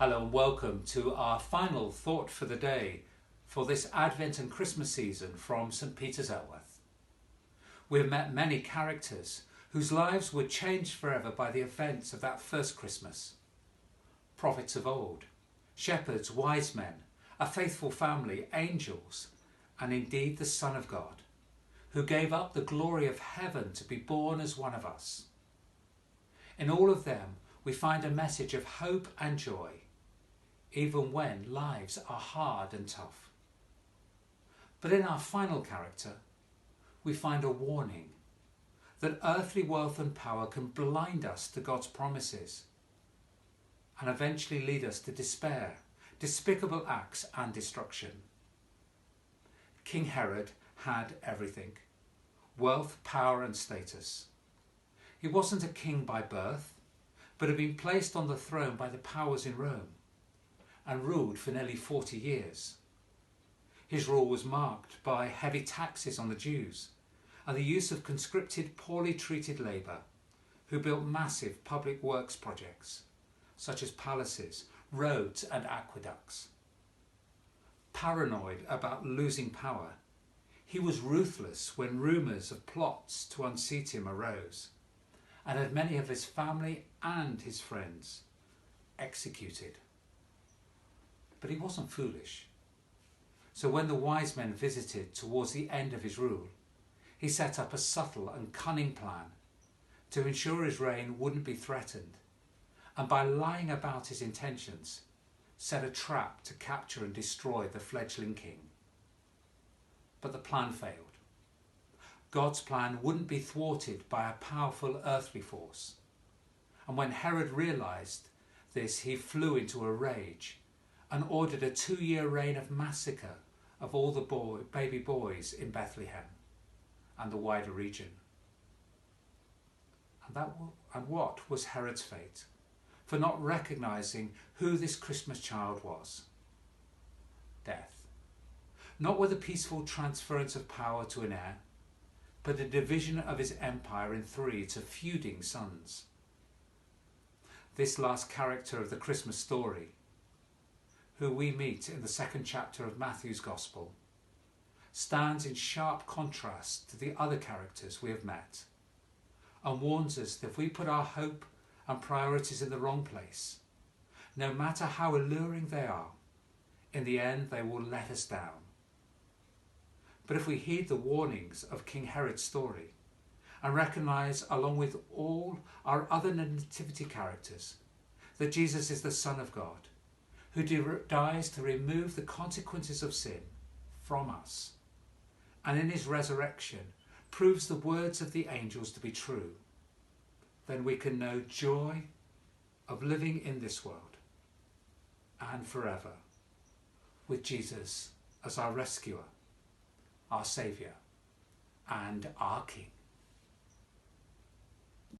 Hello and welcome to our final thought for the day for this Advent and Christmas season from St. Peter's Elworth. We've met many characters whose lives were changed forever by the events of that first Christmas. Prophets of old, shepherds, wise men, a faithful family, angels, and indeed the Son of God, who gave up the glory of heaven to be born as one of us. In all of them, we find a message of hope and joy, even when lives are hard and tough. But in our final character, we find a warning that earthly wealth and power can blind us to God's promises and eventually lead us to despair, despicable acts and destruction. King Herod had everything: wealth, power and status. He wasn't a king by birth, but had been placed on the throne by the powers in Rome and ruled for nearly 40 years. His rule was marked by heavy taxes on the Jews and the use of conscripted, poorly treated labour who built massive public works projects such as palaces, roads and aqueducts. Paranoid about losing power, he was ruthless when rumours of plots to unseat him arose and had many of his family and his friends executed. But he wasn't foolish. So when the wise men visited towards the end of his rule, he set up a subtle and cunning plan to ensure his reign wouldn't be threatened, and by lying about his intentions, set a trap to capture and destroy the fledgling king. But the plan failed. God's plan wouldn't be thwarted by a powerful earthly force. And when Herod realised this, he flew into a rage and ordered a 2-year reign of massacre of all the baby boys in Bethlehem and the wider region. And what was Herod's fate for not recognising who this Christmas child was? Death. Not with a peaceful transference of power to an heir, but a division of his empire in 3 to feuding sons. This last character of the Christmas story, who we meet in the 2nd chapter of Matthew's Gospel, stands in sharp contrast to the other characters we have met and warns us that if we put our hope and priorities in the wrong place, no matter how alluring they are, in the end they will let us down. But if we heed the warnings of King Herod's story and recognise, along with all our other nativity characters, that Jesus is the Son of God, who dies to remove the consequences of sin from us, and in his resurrection proves the words of the angels to be true, then we can know joy of living in this world and forever with Jesus as our rescuer, our Saviour and our King.